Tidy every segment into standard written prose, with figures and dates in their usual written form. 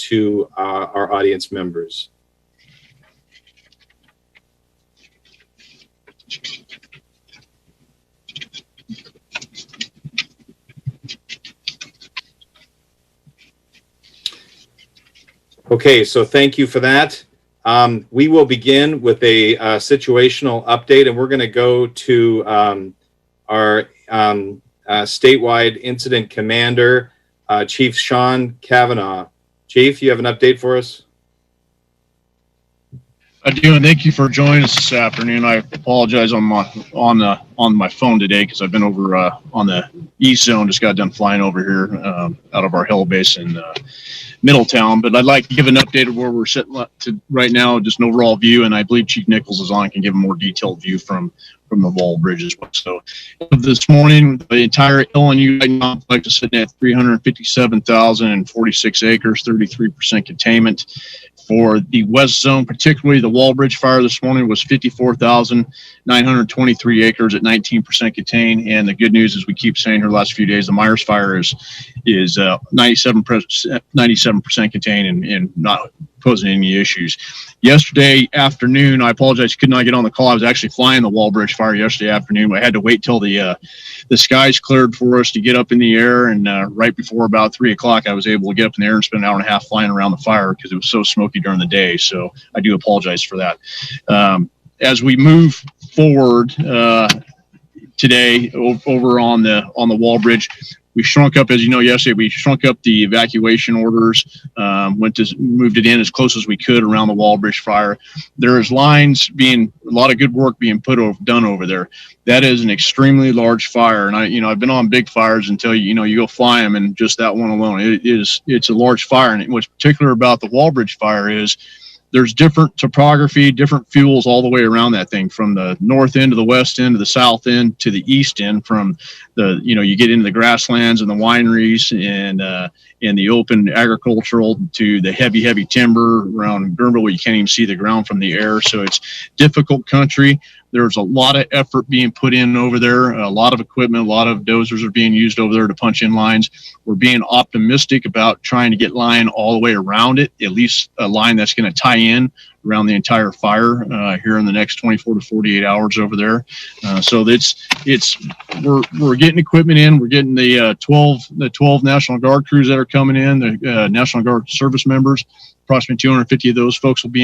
to our audience members. Okay, so thank you for that. We will begin with a situational update, and we're going to go to our statewide incident commander, Chief Sean Kavanaugh. Chief, you have an update for us? I do, and thank you for joining us this afternoon. I apologize on my phone today because I've been over on the east zone. Just got done flying over here out of our heli base in Middletown. But I'd like to give an update of where we're sitting right now, just an overall view, and I believe Chief Nichols is on and can give a more detailed view from the wall bridge as well. So this morning, the entire LNU complex is sitting at 357,046 acres, 33% containment. For the west zone, particularly the wall bridge fire this morning was 54,923 acres at 19% contained. And the good news is, we keep saying here the last few days, the Myers fire is 97% contained and not posing any issues. Yesterday afternoon, I apologize, could not get on the call. I was actually flying the wall bridge fire yesterday afternoon. I had to wait till the skies cleared for us to get up in the air, and right before about 3 o'clock, I was able to get up in the air and spend an hour and a half flying around the fire because it was so smoky during the day. So I do apologize for that. As we move forward today over on the wall bridge, we shrunk up, as you know, yesterday, we shrunk up the evacuation orders, moved it in as close as we could around the wall bridge fire. There is lines a lot of good work being done over there. That is an extremely large fire. And I've been on big fires until, you go fly them, and just that one alone, it's a large fire. And what's particular about the wall bridge fire is there's different topography, different fuels all the way around that thing, from the north end to the west end to the south end to the east end. From you get into the grasslands and the wineries and the open agricultural to the heavy timber around Gurnville, where you can't even see the ground from the air. So it's difficult country. There's a lot of effort being put in over there, a lot of equipment, a lot of dozers are being used over there to punch in lines. We're being optimistic about trying to get line all the way around it, at least a line that's going to tie in around the entire fire here in the next 24 to 48 hours over there. So we're getting equipment in. We're getting the 12 National Guard crews that are coming in, the National Guard service members. Approximately 250 of those folks will be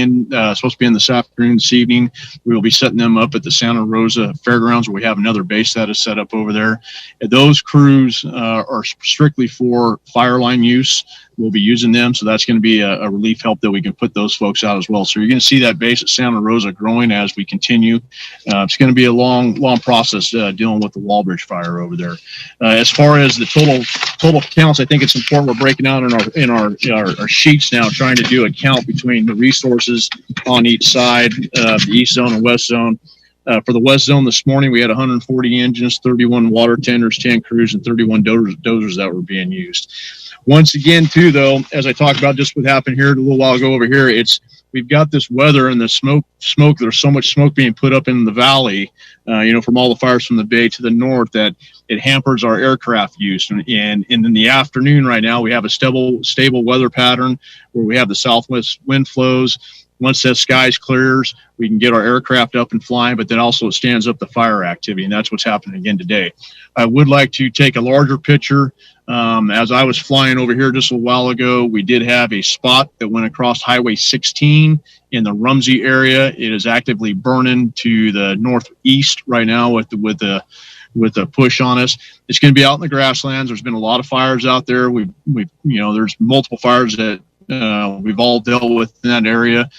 supposed to be in this afternoon, this evening. We will be setting them up at the Santa Rosa Fairgrounds, where we have another base that is set up over there. And those crews are strictly for fire line use. We'll be using them, so that's going to be a relief help that we can put those folks out as well. So you're going to see that base at Santa Rosa growing as we continue. It's going to be a long process dealing with the wall bridge fire over there. As far as the total counts, I think it's important we're breaking out in our sheets now, trying to do a count between the resources on each side, the east zone and west zone. For the west zone this morning, we had 140 engines, 31 water tenders, 10 crews, and 31 dozers that were being used. Once again, too, though, as I talked about just what happened here a little while ago over here, we've got this weather and the smoke. There's so much smoke being put up in the valley, from all the fires from the bay to the north, that it hampers our aircraft use. And in the afternoon right now, we have a stable weather pattern where we have the southwest wind flows. Once that skies clears, we can get our aircraft up and flying, but then also it stands up the fire activity, and that's what's happening again today. I would like to take a larger picture. As I was flying over here just a while ago, we did have a spot that went across Highway 16 in the Rumsey area. It is actively burning to the northeast right now with the push on us. It's going to be out in the grasslands. There's been a lot of fires out there. There's multiple fires that we've all dealt with in that area.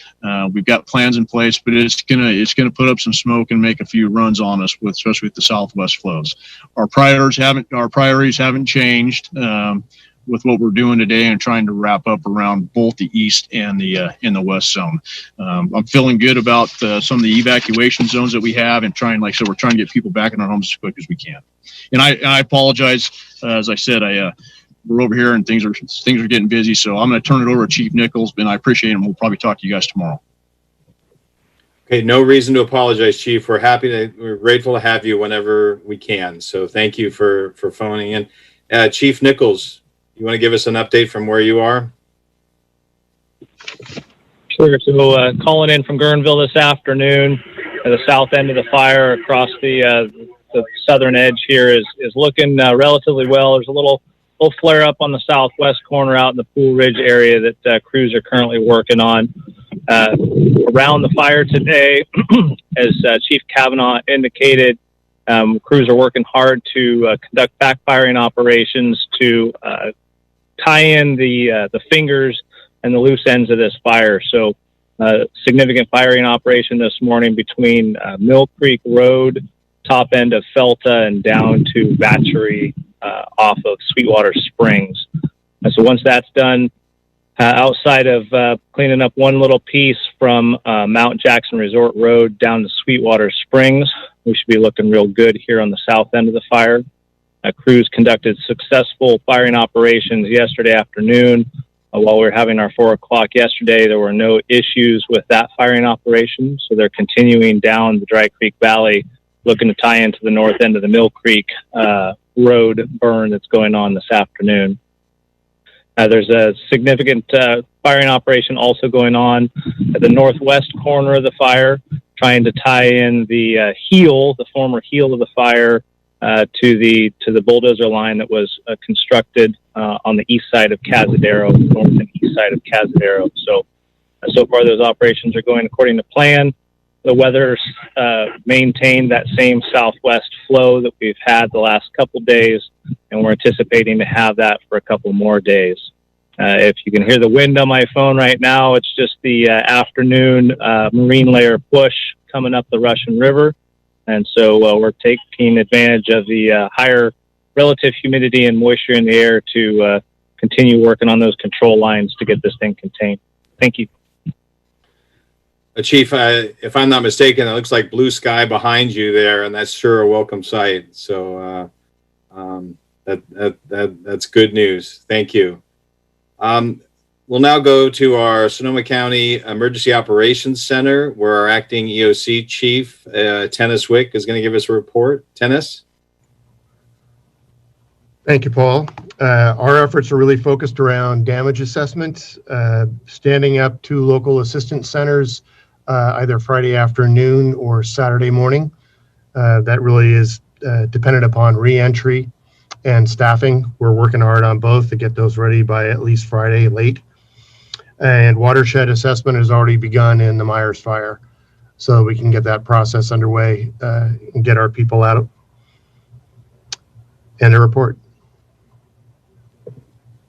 We've got plans in place, but it's gonna put up some smoke and make a few runs on us, especially with the southwest flows. Our priorities haven't changed with what we're doing today and trying to wrap up around both the east and in the west zone. I'm feeling good about some of the evacuation zones that we have, and we're trying to get people back in our homes as quick as we can. And I apologize, as I said, we're over here and things are getting busy, so I'm going to turn it over to Chief Nichols, and I appreciate it, and we'll probably talk to you guys tomorrow. Okay, no reason to apologize, Chief. We're grateful to have you whenever we can. So thank you for phoning in. Chief Nichols, you want to give us an update from where you are? Sure. So calling in from Guerneville this afternoon, the south end of the fire across the southern edge here is looking relatively well. There's a little flare up on the southwest corner out in the Pool Ridge area that crews are currently working on. Around the fire today, as Chief Kavanaugh indicated, crews are working hard to conduct backfiring operations to tie in the fingers and the loose ends of this fire. So significant firing operation this morning between Mill Creek Road, top end of Felta, and down to Batchery off of Sweetwater Springs. So once that's done, outside of cleaning up one little piece from Mount Jackson Resort Road down to Sweetwater Springs, we should be looking real good here on the south end of the fire. Crews conducted successful firing operations yesterday afternoon. While we were having our 4 o'clock yesterday, there were no issues with that firing operation. So they're continuing down the Dry Creek Valley, looking to tie into the north end of the Mill Creek Road burn that's going on this afternoon. There's a significant firing operation also going on at the northwest corner of the fire, trying to tie in the former heel of the fire, to the bulldozer line that was constructed on the east side of Cazadero, north and east side of Cazadero. So far those operations are going according to plan. The weather's maintained that same southwest flow that we've had the last couple days, and we're anticipating to have that for a couple more days. If you can hear the wind on my phone right now, it's just the afternoon marine layer push coming up the Russian River. And so we're taking advantage of the higher relative humidity and moisture in the air to continue working on those control lines to get this thing contained. Thank you. Chief, if I'm not mistaken, it looks like blue sky behind you there, and that's sure a welcome sight. So that's good news. Thank you. We'll now go to our Sonoma County Emergency Operations Center, where our acting EOC Chief, Tennis Wick, is going to give us a report. Tennis? Thank you, Paul. Our efforts are really focused around damage assessment, standing up 2 local assistance centers, either Friday afternoon or Saturday morning. That really is dependent upon re-entry and staffing. We're working hard on both to get those ready by at least Friday late. And watershed assessment has already begun in the Myers fire, so we can get that process underway and get our people out. And a report.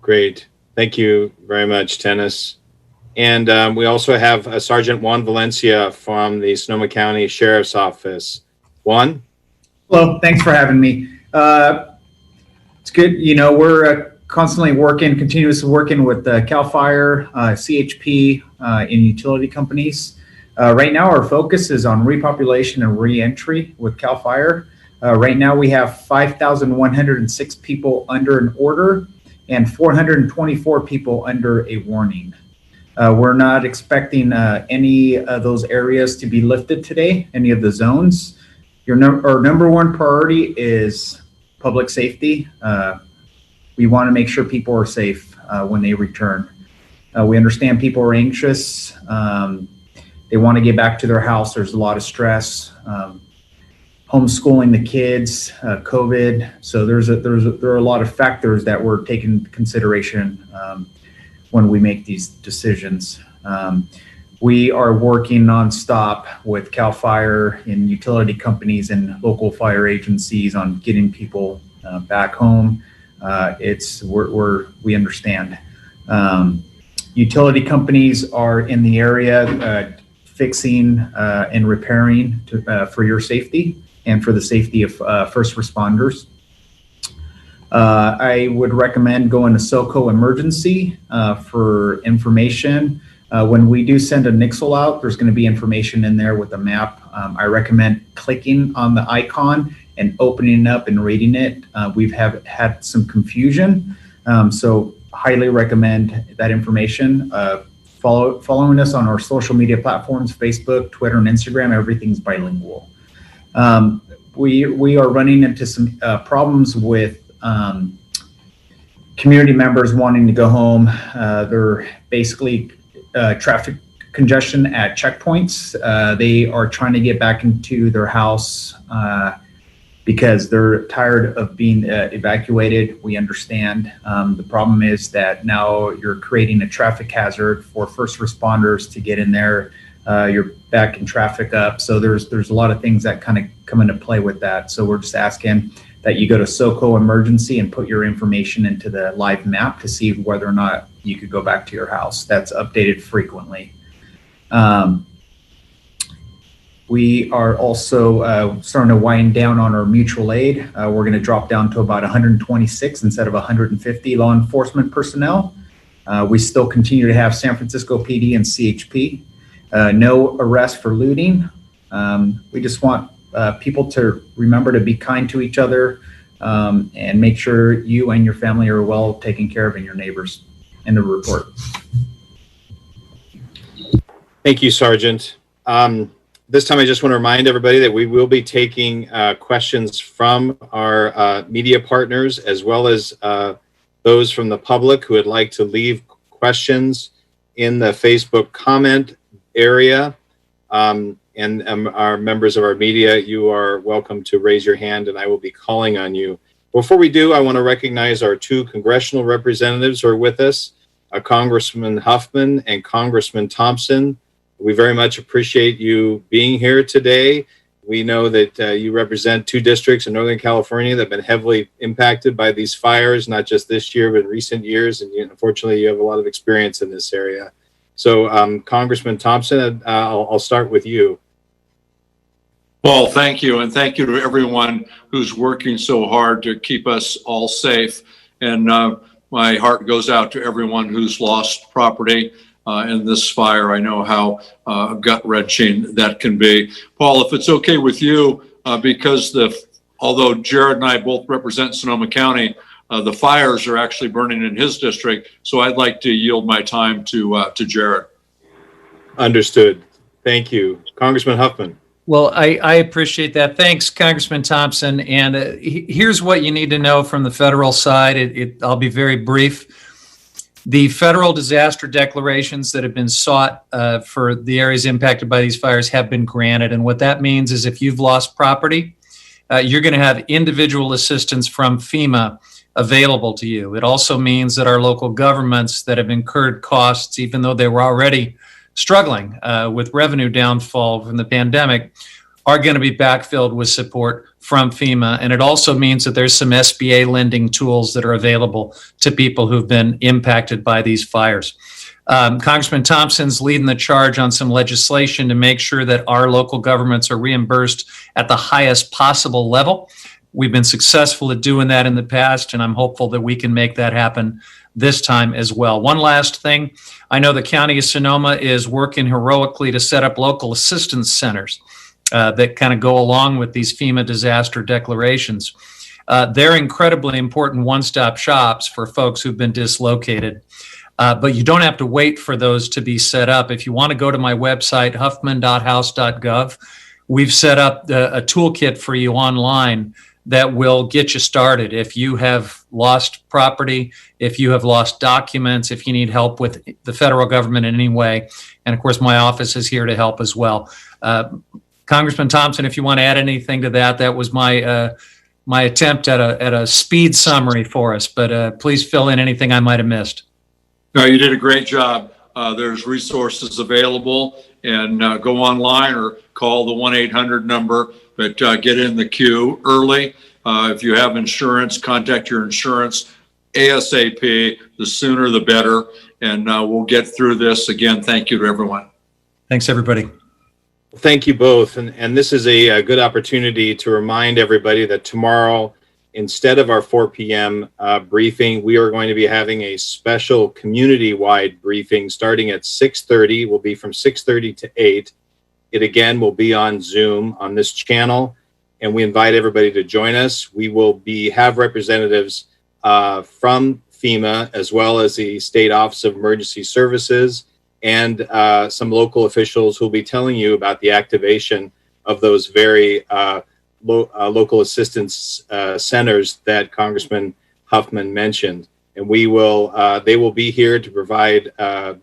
Great. Thank you very much, Tennis. And we also have Sergeant Juan Valencia from the Sonoma County Sheriff's Office. Juan? Hello, thanks for having me. It's good. You know, we're constantly continuously working with CAL FIRE, CHP, and utility companies. Right now, our focus is on repopulation and reentry with CAL FIRE. Right now, we have 5,106 people under an order and 424 people under a warning. We're not expecting any of those areas to be lifted today, any of the zones. Our number one priority is public safety. We want to make sure people are safe when they return. We understand people are anxious. They want to get back to their house. There's a lot of stress. Homeschooling the kids, COVID. So there are a lot of factors that we're taking into consideration when we make these decisions. We are working nonstop with CAL FIRE and utility companies and local fire agencies on getting people back home. We understand. Utility companies are in the area fixing and repairing for your safety and for the safety of first responders. I would recommend going to SoCo Emergency for information. When we do send a Nixle out, there's going to be information in there with a map. I recommend clicking on the icon and opening it up and reading it. We've had some confusion, so highly recommend that information. Following us on our social media platforms, Facebook, Twitter, and Instagram, everything's bilingual. We are running into some problems with community members wanting to go home. They're basically traffic congestion at checkpoints. They are trying to get back into their house because they're tired of being evacuated. We understand. The problem is that now you're creating a traffic hazard for first responders to get in there. You're backing traffic up. So there's a lot of things that kind of come into play with that. So we're just asking that you go to SoCo Emergency and put your information into the live map to see whether or not you could go back to your house. That's updated frequently. We are also starting to wind down on our mutual aid. We're going to drop down to about 126 instead of 150 law enforcement personnel. We still continue to have San Francisco PD and CHP. No arrest for looting. We just want people to remember to be kind to each other and make sure you and your family are well taken care of and your neighbors. End of report. Thank you, Sergeant. This time, I just want to remind everybody that we will be taking questions from our media partners, as well as those from the public who would like to leave questions in the Facebook comment area. And our members of our media, you are welcome to raise your hand, and I will be calling on you. Before we do, I want to recognize our two congressional representatives who are with us, Congressman Huffman and Congressman Thompson. We very much appreciate you being here today. We know that you represent two districts in Northern California that have been heavily impacted by these fires, not just this year, but in recent years. And unfortunately, you have a lot of experience in this area. So Congressman Thompson, I'll start with you. Well, thank you. And thank you to everyone who's working so hard to keep us all safe. And my heart goes out to everyone who's lost property in this fire. I know how gut-wrenching that can be. Paul, if it's okay with you, because although Jared and I both represent Sonoma County, the fires are actually burning in his district. So I'd like to yield my time to Jared. Understood. Thank you. Congressman Huffman. Well, I appreciate that. Thanks, Congressman Thompson. And here's what you need to know from the federal side. I'll be very brief. The federal disaster declarations that have been sought for the areas impacted by these fires have been granted. And what that means is if you've lost property, you're going to have individual assistance from FEMA available to you. It also means that our local governments that have incurred costs, even though they were already struggling with revenue downfall from the pandemic, are going to be backfilled with support from FEMA. And it also means that there's some SBA lending tools that are available to people who've been impacted by these fires. Congressman Thompson's leading the charge on some legislation to make sure that our local governments are reimbursed at the highest possible level. We've been successful at doing that in the past, and I'm hopeful that we can make that happen this time as well. One last thing, I know the County of Sonoma is working heroically to set up local assistance centers that kind of go along with these FEMA disaster declarations. They're incredibly important one-stop shops for folks who've been dislocated. But you don't have to wait for those to be set up. If you want to go to my website, huffman.house.gov, we've set up a toolkit for you online that will get you started. If you have lost property, if you have lost documents, if you need help with the federal government in any way, and of course my office is here to help as well. Congressman Thompson, if you want to add anything to that, that was my my attempt at a speed summary for us, but please fill in anything I might have missed. No, you did a great job. There's resources available, and go online or call the 1-800 number, but get in the queue early. If you have insurance, contact your insurance ASAP. The sooner the better, and we'll get through this. Again, thank you to everyone. Thanks, everybody. Thank you both. And this is a good opportunity to remind everybody that tomorrow, instead of our 4 p.m. Briefing, we are going to be having a special community-wide briefing starting at 6:30. Will be from 6:30 to 8. It again will be on Zoom on this channel, and we invite everybody to join us. We will have representatives from FEMA, as well as the State Office of Emergency Services, and some local officials who will be telling you about the activation of those very local assistance centers that Congressman Huffman mentioned. and they will be here to provide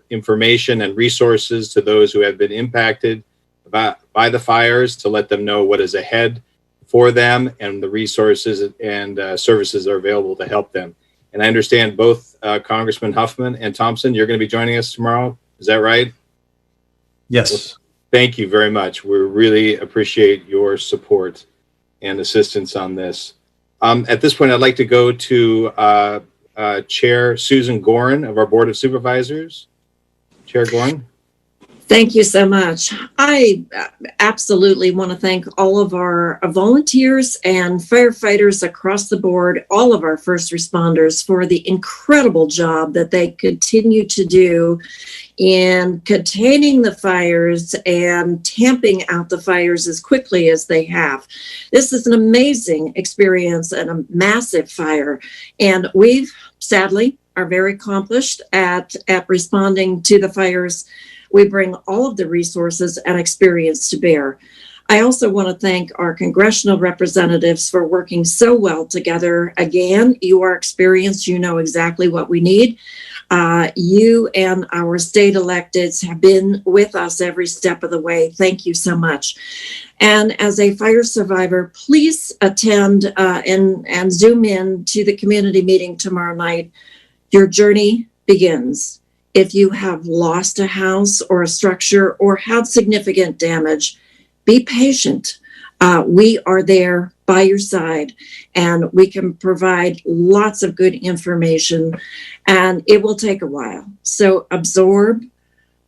information and resources to those who have been impacted by the fires, to let them know what is ahead for them and the resources and services are available to help them. And I understand both Congressman Huffman and Thompson, you're going to be joining us tomorrow. Is that right? Yes. Thank you very much. We really appreciate your support and assistance on this. At this point, I'd like to go to Chair Susan Gorin of our Board of Supervisors. Chair Gorin. Thank you so much. I absolutely want to thank all of our volunteers and firefighters across the board, all of our first responders, for the incredible job that they continue to do in containing the fires and tamping out the fires as quickly as they have. This is an amazing experience and a massive fire. And we've sadly are very accomplished at responding to the fires. We bring all of the resources and experience to bear. I also want to thank our congressional representatives for working so well together. Again, you are experienced, you know exactly what we need. You and our state electeds have been with us every step of the way. Thank you so much. And as a fire survivor, please attend and zoom in to the community meeting tomorrow night. Your journey begins. If you have lost a house or a structure or had significant damage, be patient. We are there by your side, and we can provide lots of good information, and it will take a while. So absorb,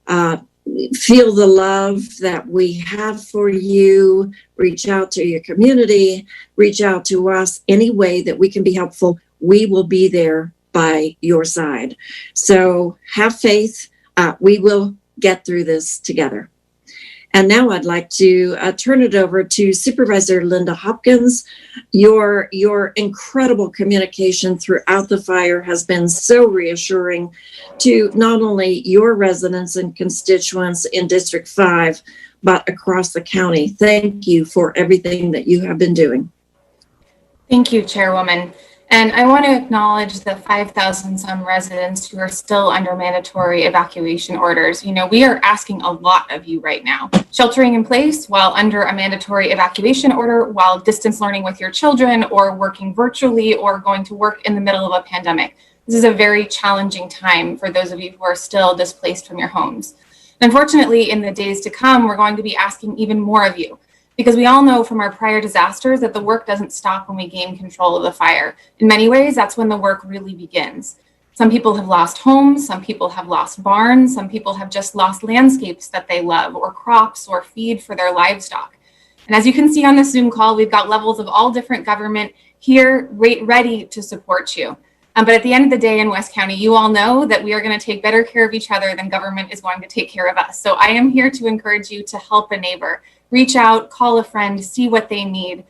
feel the love that we have for you, reach out to your community, reach out to us any way that we can be helpful. We will be there by your side. So have faith. We will get through this together. And now I'd like to turn it over to Supervisor Linda Hopkins. Your incredible communication throughout the fire has been so reassuring to not only your residents and constituents in District 5, but across the county. Thank you for everything that you have been doing. Thank you, Chairwoman. And I want to acknowledge the 5,000 some residents who are still under mandatory evacuation orders. You know, we are asking a lot of you right now. Sheltering in place while under a mandatory evacuation order, while distance learning with your children, or working virtually, or going to work in the middle of a pandemic. This is a very challenging time for those of you who are still displaced from your homes. Unfortunately, in the days to come, we're going to be asking even more of you, because we all know from our prior disasters that the work doesn't stop when we gain control of the fire. In many ways, that's when the work really begins. Some people have lost homes, some people have lost barns, some people have just lost landscapes that they love, or crops, or feed for their livestock. And as you can see on this Zoom call, we've got levels of all different government here ready to support you. But at the end of the day in West County, you all know that we are going to take better care of each other than government is going to take care of us. So I am here to encourage you to help a neighbor. Reach out, call a friend, see what they need.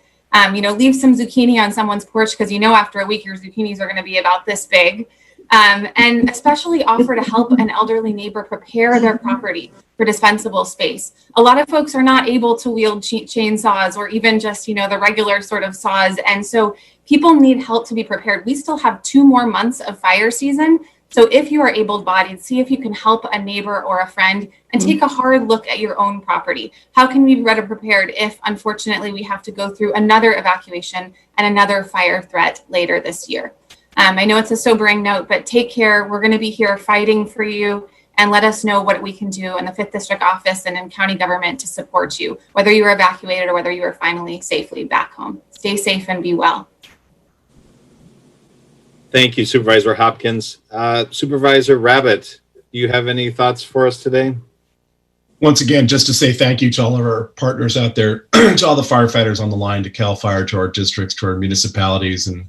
Leave some zucchini on someone's porch, because after a week your zucchinis are going to be about this big. And especially offer to help an elderly neighbor prepare their property for dispensable space. A lot of folks are not able to wield chainsaws or even just, the regular sort of saws. And so people need help to be prepared. We still have 2 more months of fire season. So if you are able-bodied, see if you can help a neighbor or a friend and take a hard look at your own property. How can we be better prepared if, unfortunately, we have to go through another evacuation and another fire threat later this year? I know it's a sobering note, but take care. We're going to be here fighting for you, and let us know what we can do in the 5th District Office and in county government to support you, whether you were evacuated or whether you are finally safely back home. Stay safe and be well. Thank you, Supervisor Hopkins. Supervisor Rabbit, do you have any thoughts for us today? Once again, just to say thank you to all of our partners out there, to all the firefighters on the line, to CAL FIRE, to our districts, to our municipalities. And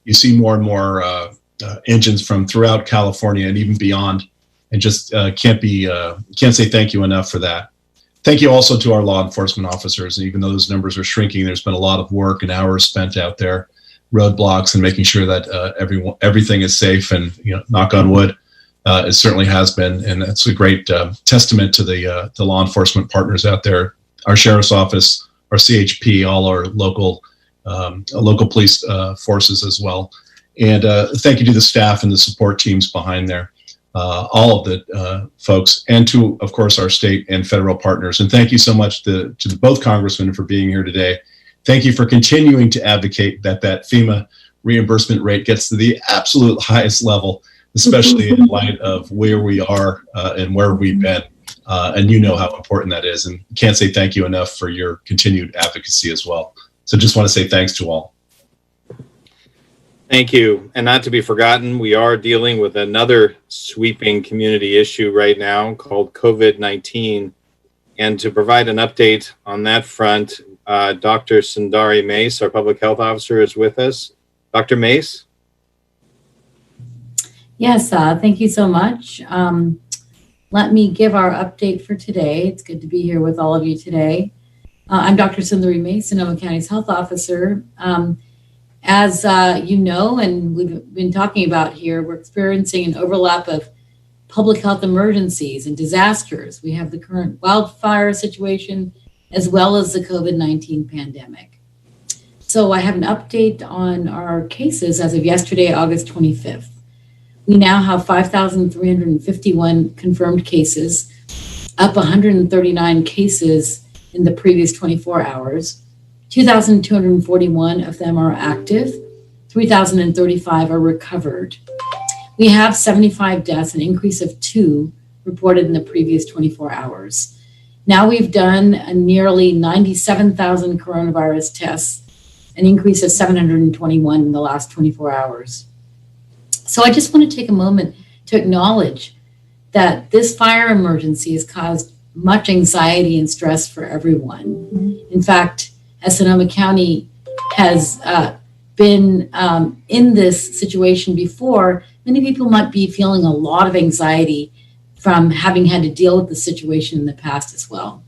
you see more and more engines from throughout California and even beyond. And just can't say thank you enough for that. Thank you also to our law enforcement officers. And even though those numbers are shrinking, there's been a lot of work and hours spent out there, roadblocks, and making sure that everything is safe. And knock on wood, it certainly has been, and it's a great testament to the law enforcement partners out there, our sheriff's office, our CHP, all our local police forces as well. And thank you to the staff and the support teams behind there, all of the folks, and to, of course, our state and federal partners. And thank you so much to both congressmen for being here today. Thank you for continuing to advocate that FEMA reimbursement rate gets to the absolute highest level, especially in light of where we are and where we've been. And you know how important that is. And can't say thank you enough for your continued advocacy as well. So just want to say thanks to all. Thank you. And not to be forgotten, we are dealing with another sweeping community issue right now called COVID-19. And to provide an update on that front, Dr. Sundari Mace, our public health officer, is with us. Dr. Mace? Yes, thank you so much. Let me give our update for today. It's good to be here with all of you today. I'm Dr. Sundari Mace, Sonoma County's health officer. As you know, and we've been talking about here, we're experiencing an overlap of public health emergencies and disasters. We have the current wildfire situation as well as the COVID-19 pandemic. So I have an update on our cases as of yesterday, August 25th. We now have 5,351 confirmed cases, up 139 cases in the previous 24 hours. 2,241 of them are active, 3,035 are recovered. We have 75 deaths, an increase of 2 reported in the previous 24 hours. Now we've done nearly 97,000 coronavirus tests, an increase of 721 in the last 24 hours. So I just want to take a moment to acknowledge that this fire emergency has caused much anxiety and stress for everyone. In fact, as Sonoma County has been in this situation before, many people might be feeling a lot of anxiety from having had to deal with the situation in the past as well.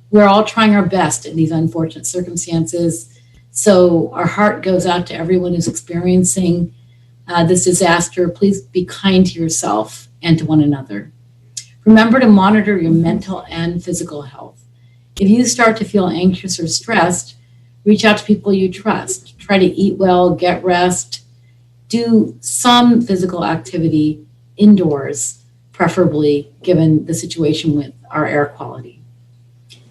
We're all trying our best in these unfortunate circumstances. So our heart goes out to everyone who's experiencing this disaster. Please be kind to yourself and to one another. Remember to monitor your mental and physical health. If you start to feel anxious or stressed, reach out to people you trust. Try to eat well, get rest, do some physical activity indoors, preferably given the situation with our air quality.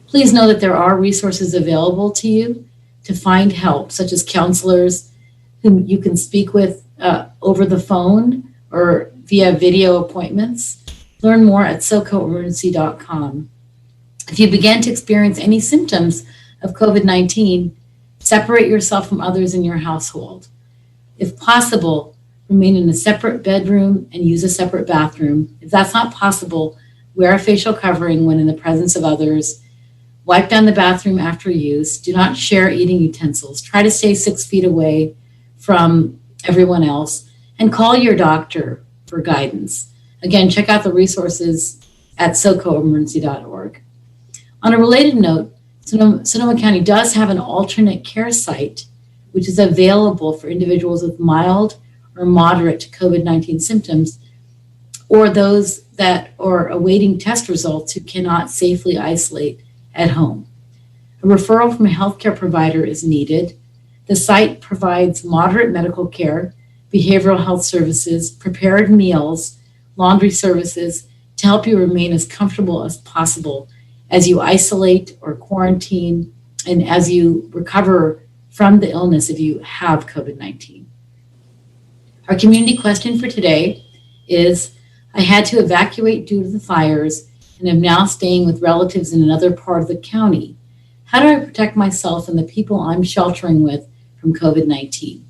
Please know that there are resources available to you to find help, such as counselors whom you can speak with over the phone or via video appointments. Learn more at socoemergency.com. If you begin to experience any symptoms of COVID-19, separate yourself from others in your household. If possible, remain in a separate bedroom and use a separate bathroom. If that's not possible, wear a facial covering when in the presence of others. Wipe down the bathroom after use. Do not share eating utensils. Try to stay 6 feet away from everyone else, and call your doctor for guidance. Again, check out the resources at socoemergency.org. On a related note, Sonoma County does have an alternate care site, which is available for individuals with mild or moderate COVID-19 symptoms, or those that are awaiting test results who cannot safely isolate at home. A referral from a healthcare provider is needed. The site provides moderate medical care, behavioral health services, prepared meals, laundry services to help you remain as comfortable as possible as you isolate or quarantine and as you recover from the illness if you have COVID-19. Our community question for today is, I had to evacuate due to the fires and am now staying with relatives in another part of the county. How do I protect myself and the people I'm sheltering with from COVID-19?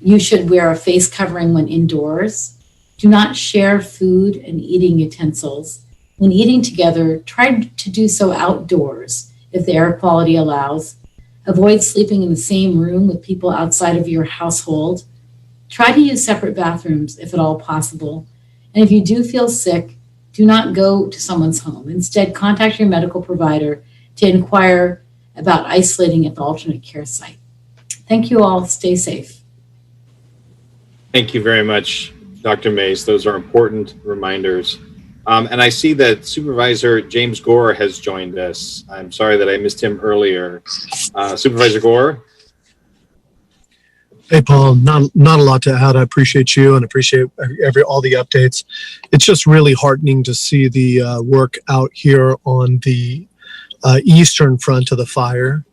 You should wear a face covering when indoors. Do not share food and eating utensils. When eating together, try to do so outdoors if the air quality allows. Avoid sleeping in the same room with people outside of your household. Try to use separate bathrooms if at all possible. And if you do feel sick, do not go to someone's home. Instead, contact your medical provider to inquire about isolating at the alternate care site. Thank you all. Stay safe. Thank you very much, Dr. Mace. Those are important reminders. And I see that Supervisor James Gore has joined us. I'm sorry that I missed him earlier. Supervisor Gore? Hey, Paul, not a lot to add. I appreciate you and appreciate all the updates. It's just really heartening to see the work out here on the eastern front of the fire.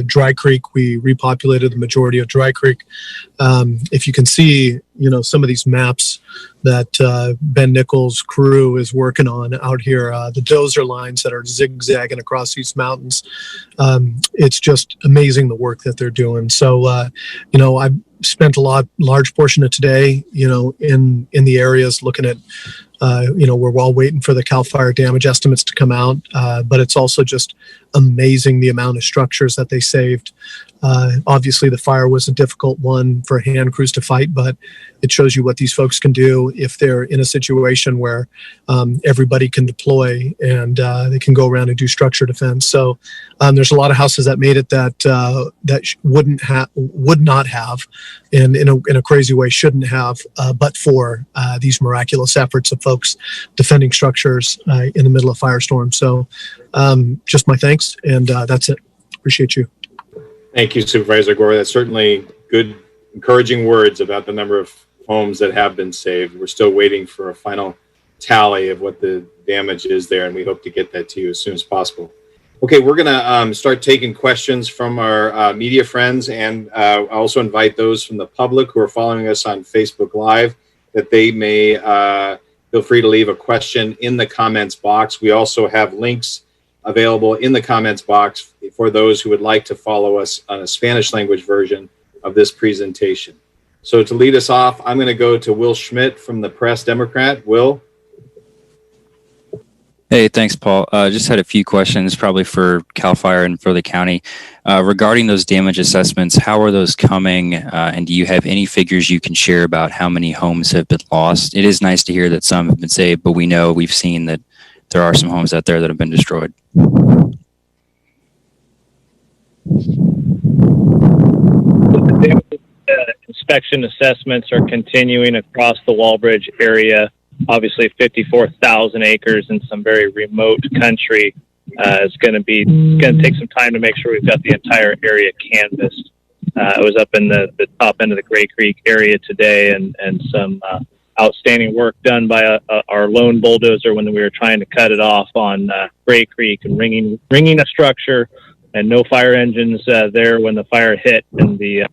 Dry Creek, we repopulated the majority of Dry Creek. If you can see, some of these maps that Ben Nichols' crew is working on out here, the dozer lines that are zigzagging across these mountains. It's just amazing the work that they're doing. So, I've spent large portion of today, in the areas looking at we're all waiting for the CAL FIRE damage estimates to come out, but it's also just amazing the amount of structures that they saved. Obviously, the fire was a difficult one for hand crews to fight, but it shows you what these folks can do if they're in a situation where everybody can deploy and they can go around and do structure defense. So there's a lot of houses that made it that would not have, and in a crazy way shouldn't have, but for these miraculous efforts of folks defending structures in the middle of firestorm. So just my thanks, and that's it. Appreciate you. Thank you, Supervisor Gore. That's certainly good, encouraging words about the number of homes that have been saved. We're still waiting for a final tally of what the damage is there, and we hope to get that to you as soon as possible. Okay, we're going to start taking questions from our media friends, and also invite those from the public who are following us on Facebook Live that they may feel free to leave a question in the comments box. We also have links available in the comments box for those who would like to follow us on a Spanish language version of this presentation. So to lead us off, I'm going to go to Will Schmidt from the Press Democrat. Will? Hey, thanks, Paul. Just had a few questions, probably for CAL FIRE and for the county. Regarding those damage assessments, how are those coming? And do you have any figures you can share about how many homes have been lost? It is nice to hear that some have been saved, but we've seen that there are some homes out there that have been destroyed. Inspection assessments are continuing across the Walbridge area. Obviously, 54,000 acres in some very remote country. It's going to take some time to make sure we've got the entire area canvassed. I was up in the top end of the Gray Creek area today, and some outstanding work done by our lone bulldozer when we were trying to cut it off on Gray Creek and ringing a structure, and no fire engines there when the fire hit, and the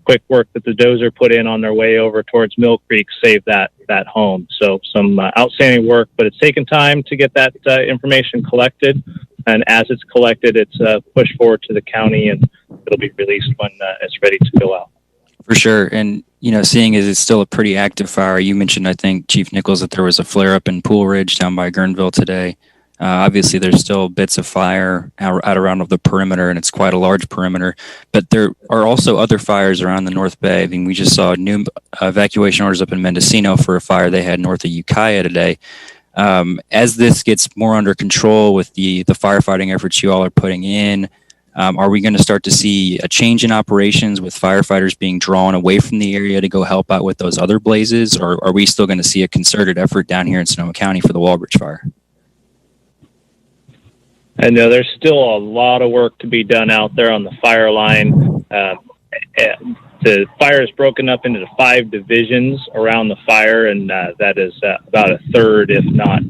quick work that the dozer put in on their way over towards Mill Creek saved that home. So some outstanding work, but it's taken time to get that information collected, and as it's collected, it's pushed forward to the county, and it'll be released when it's ready to go out. For sure. And, seeing as it's still a pretty active fire, you mentioned, I think, Chief Nichols, that there was a flare up in Pool Ridge down by Guerneville today. Obviously, there's still bits of fire out around the perimeter, and it's quite a large perimeter. But there are also other fires around the North Bay. I mean, we just saw new evacuation orders up in Mendocino for a fire they had north of Ukiah today. As this gets more under control with the firefighting efforts you all are putting in, are we going to start to see a change in operations with firefighters being drawn away from the area to go help out with those other blazes? Or are we still going to see a concerted effort down here in Sonoma County for the Walbridge fire? I know there's still a lot of work to be done out there on the fire line. The fire is broken up into 5 divisions around the fire, and that is about a third, if not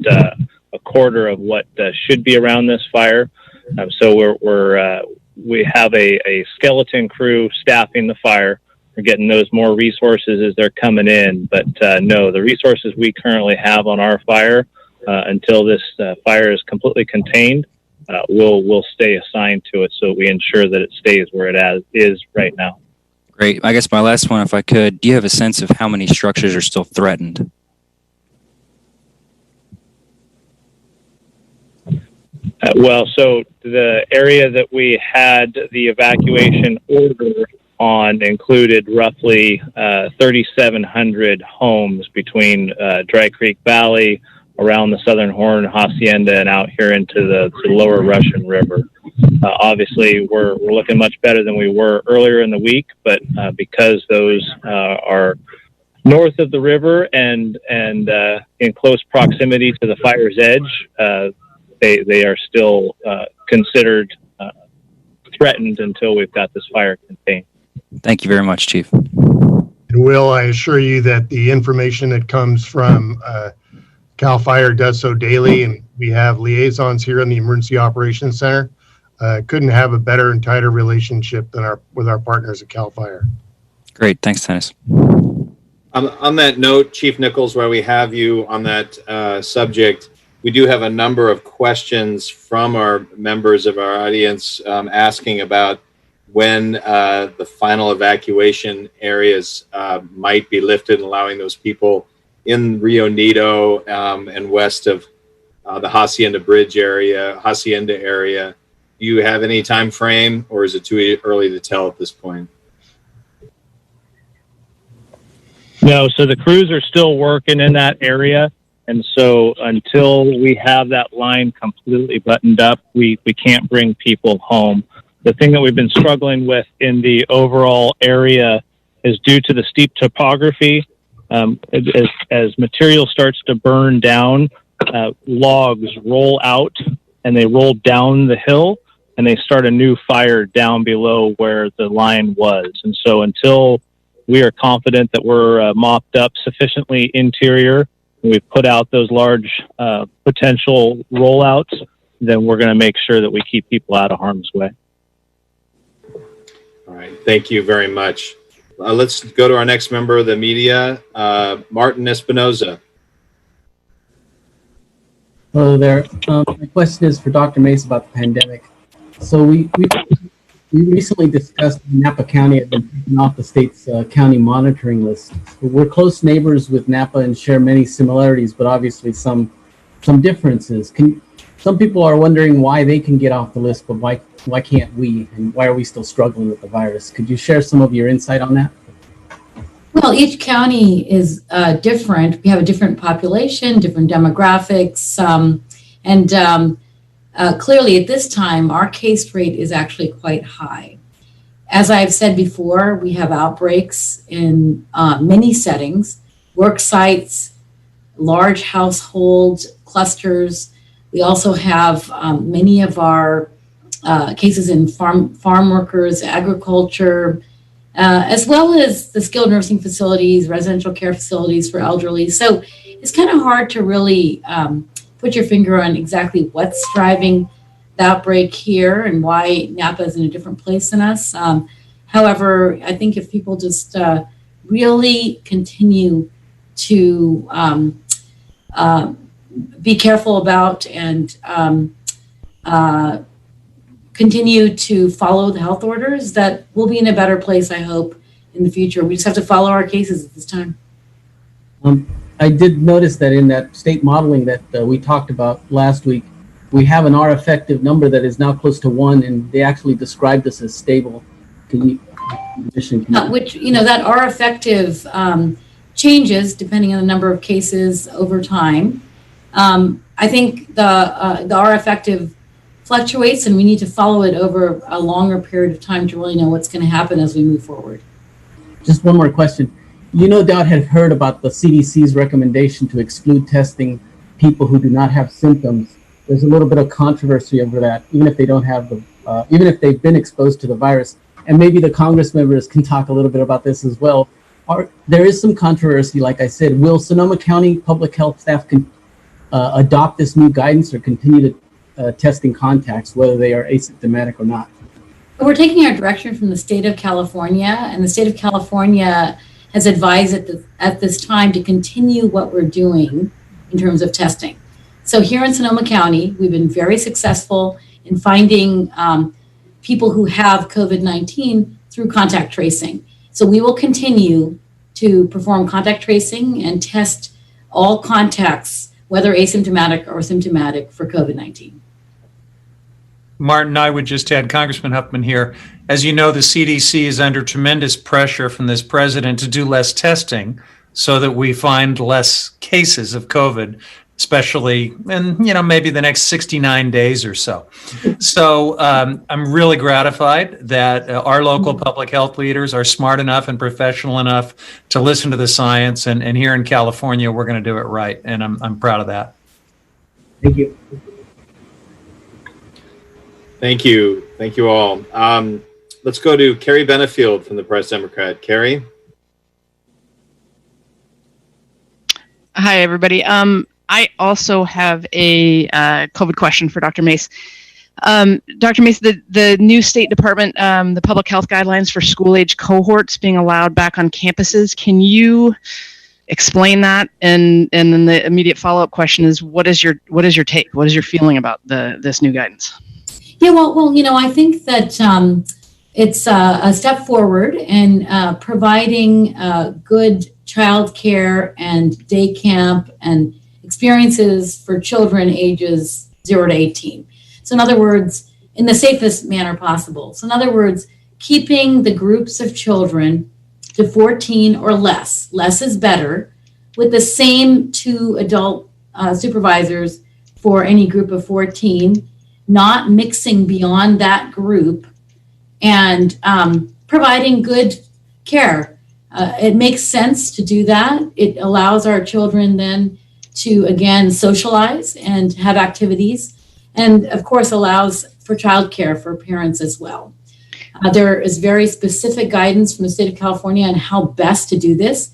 a quarter, of what should be around this fire. So we have a skeleton crew staffing the fire. We're getting those more resources as they're coming in, but no, the resources we currently have on our fire until this fire is completely contained, we'll stay assigned to it, so we ensure that it stays where it is right now. Great. I guess my last one, if I could, do you have a sense of how many structures are still threatened? Well, so the area that we had the evacuation order on included roughly 3,700 homes between Dry Creek Valley, around the Southern Horn Hacienda, and out here into the lower Russian River. Obviously, we're looking much better than we were earlier in the week, but because those are north of the river and in close proximity to the fire's edge, they are still considered threatened until we've got this fire contained. Thank you very much, Chief. And Will, I assure you that the information that comes from CAL FIRE does so daily, and we have liaisons here in the Emergency Operations Center. Couldn't have a better and tighter relationship than with our partners at CAL FIRE. Great. Thanks, Dennis. On that note, Chief Nichols, while we have you on that subject, we do have a number of questions from our members of our audience asking about when the final evacuation areas might be lifted and allowing those people in Rio Neto and west of the Hacienda area. Do you have any time frame, or is it too early to tell at this point? No, so the crews are still working in that area. And so until we have that line completely buttoned up, we can't bring people home. The thing that we've been struggling with in the overall area is due to the steep topography. As material starts to burn down, logs roll out and they roll down the hill and they start a new fire down below where the line was. And so until we are confident that we're mopped up sufficiently interior, and we've put out those large potential rollouts, then we're going to make sure that we keep people out of harm's way. All right. Thank you very much. Let's go to our next member of the media, Martin Espinoza. Hello there. My question is for Dr. Mace about the pandemic. So we recently discussed Napa County had been taken off the state's county monitoring list. We're close neighbors with Napa and share many similarities, but obviously some differences. Some people are wondering why they can get off the list, but why can't we? And why are we still struggling with the virus? Could you share some of your insight on that? Well, each county is different. We have a different population, different demographics, and clearly at this time, our case rate is actually quite high. As I've said before, we have outbreaks in many settings, work sites, large household clusters. We also have many of our cases in farm workers, agriculture, as well as the skilled nursing facilities, residential care facilities for elderly. So it's kind of hard to really put your finger on exactly what's driving the outbreak here and why Napa is in a different place than us. However, I think if people just really continue to be careful about and continue to follow the health orders, that we'll be in a better place, I hope, in the future. We just have to follow our cases at this time. I did notice that in that state modeling that we talked about last week, we have an R effective number that is now close to 1, and they actually described this as stable. Which, that R effective changes depending on the number of cases over time. I think the R effective fluctuates, and we need to follow it over a longer period of time to really know what's going to happen as we move forward. Just one more question. You no doubt have heard about the CDC's recommendation to exclude testing people who do not have symptoms. There's a little bit of controversy over that, even if they don't have even if they've been exposed to the virus. And maybe the Congress members can talk a little bit about this as well. There is some controversy, like I said. Will Sonoma County public health staff adopt this new guidance or continue to testing contacts, whether they are asymptomatic or not? We're taking our direction from the state of California, and the state of California has advised at this time to continue what we're doing in terms of testing. So here in Sonoma County, we've been very successful in finding people who have COVID-19 through contact tracing. So we will continue to perform contact tracing and test all contacts, whether asymptomatic or symptomatic, for COVID-19. Martin, I would just add, Congressman Huffman here, as you know, the CDC is under tremendous pressure from this president to do less testing so that we find less cases of COVID, especially in, maybe the next 69 days or so. So I'm really gratified that our local public health leaders are smart enough and professional enough to listen to the science. And here in California, we're going to do it right. And I'm proud of that. Thank you. Thank you. Thank you all. let's go to Carrie Benefield from the Press Democrat. Carrie? Hi, everybody. I also have a COVID question for Dr. Mace. Dr. Mace, the new State Department, the public health guidelines for school-age cohorts being allowed back on campuses, can you explain that? And then the immediate follow-up question is, what is your take? What is your feeling about this new guidance? Yeah, well, I think that it's a step forward in providing good childcare and day camp and experiences for children ages 0 to 18. So in other words, in the safest manner possible. So in other words, keeping the groups of children to 14 or less is better, with the same 2 adult supervisors for any group of 14, not mixing beyond that group, and providing good care. It makes sense to do that. It allows our children then to, again, socialize and have activities, and of course allows for childcare for parents as well. There is very specific guidance from the state of California on how best to do this,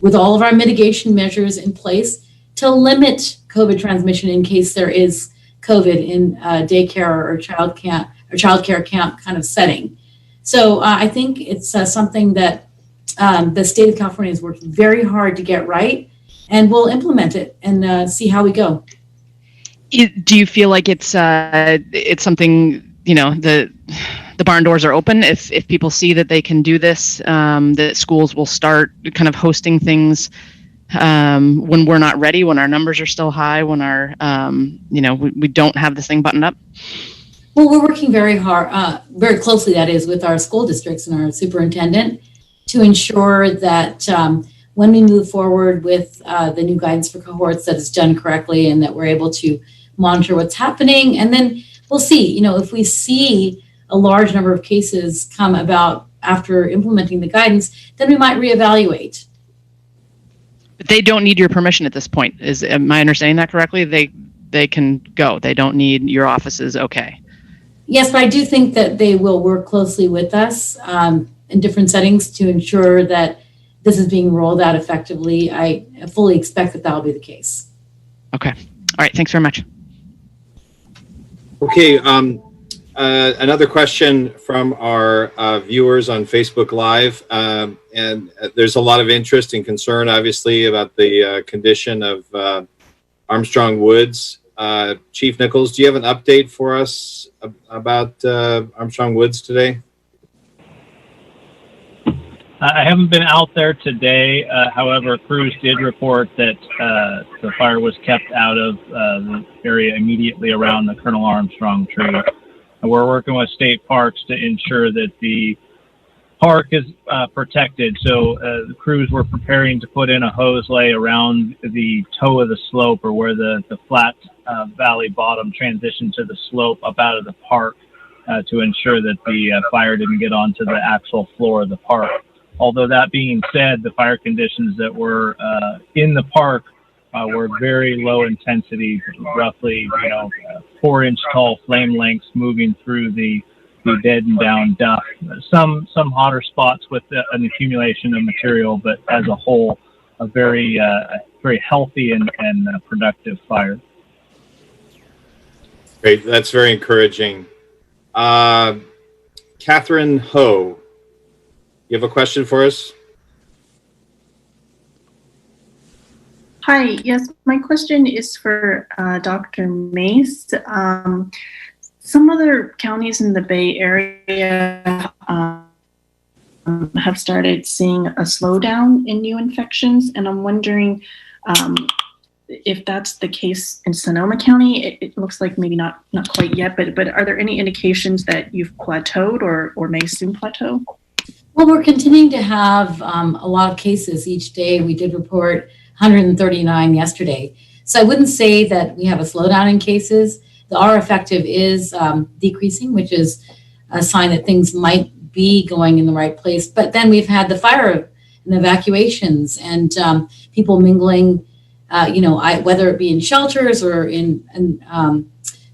with all of our mitigation measures in place to limit COVID transmission in case there is COVID in daycare or childcare camp kind of setting. So I think it's something that the state of California has worked very hard to get right, and we'll implement it and see how we go. Do you feel like it's something, the barn doors are open if people see that they can do this, that schools will start kind of hosting things when we're not ready, when our numbers are still high, when our, we don't have this thing buttoned up? Well, we're working very hard, very closely, that is, with our school districts and our superintendent to ensure that when we move forward with the new guidance for cohorts, that it's done correctly and that we're able to monitor what's happening. And then we'll see, if we see a large number of cases come about after implementing the guidance, then we might reevaluate. But they don't need your permission at this point. Am I understanding that correctly? They can go. They don't need your office's okay. Yes, but I do think that they will work closely with us in different settings to ensure that this is being rolled out effectively. I fully expect that will be the case. Okay. All right. Thanks very much. Okay. Another question from our viewers on Facebook Live. And there's a lot of interest and concern, obviously, about the condition of Armstrong Woods. Chief Nichols, do you have an update for us about Armstrong Woods today? I haven't been out there today. However, crews did report that the fire was kept out of the area immediately around the Colonel Armstrong tree. We're working with state parks to ensure that the park is protected. So the crews were preparing to put in a hose lay around the toe of the slope, or where the flat valley bottom transitioned to the slope up out of the park to ensure that the fire didn't get onto the actual floor of the park. Although that being said, the fire conditions that were in the park were very low intensity, roughly 4-inch tall flame lengths moving through the dead and down dusk. Some hotter spots with an accumulation of material, but as a whole, a very healthy and productive fire. Great, that's very encouraging. Catherine Ho, you have a question for us? Hi, yes, my question is for Dr. Mace. Some other counties in the Bay Area have started seeing a slowdown in new infections, and I'm wondering if that's the case in Sonoma County. It looks like maybe not quite yet, but are there any indications that you've plateaued or may soon plateau? Well, we're continuing to have a lot of cases each day. We did report 139 yesterday. So I wouldn't say that we have a slowdown in cases. The R effective is decreasing, which is a sign that things might be going in the right place. But then we've had the fire and evacuations and people mingling, whether it be in shelters or in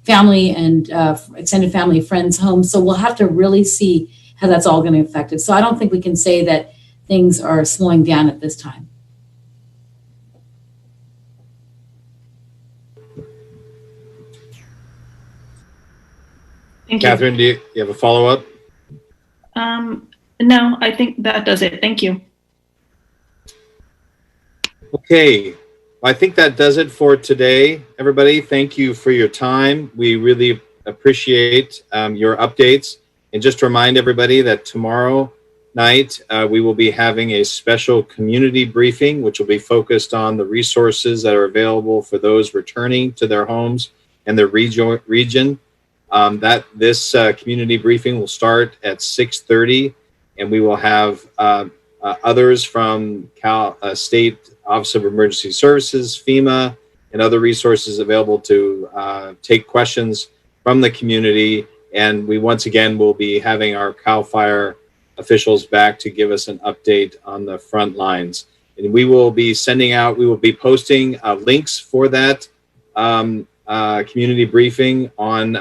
family and extended family friends' homes. So we'll have to really see how that's all going to affect it. So I don't think we can say that things are slowing down at this time. Thank you. Catherine, do you have a follow-up? No, I think that does it. Thank you. Okay, well, I think that does it for today, everybody. Thank you for your time. We really appreciate your updates. And just to remind everybody that tomorrow night, we will be having a special community briefing, which will be focused on the resources that are available for those returning to their homes and their region. This community briefing will start at 6:30, and we will have others from State Office of Emergency Services, FEMA, and other resources available to take questions from the community. And we once again will be having our CAL FIRE officials back to give us an update on the front lines. And we will be posting links for that community briefing on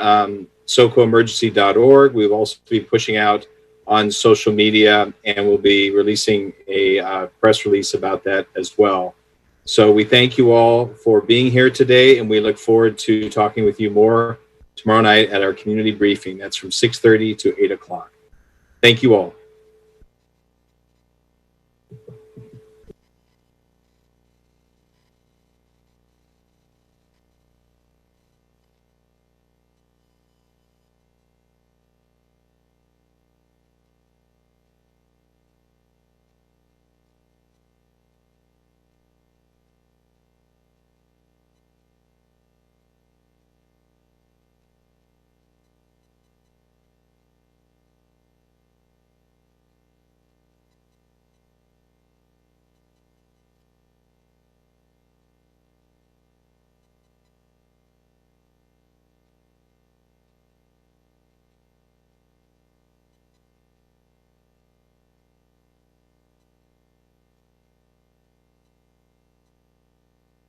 socoemergency.org. We will also be pushing out on social media, and we'll be releasing a press release about that as well. So we thank you all for being here today, and we look forward to talking with you more tomorrow night at our community briefing. That's from 6:30 to 8 o'clock. Thank you all.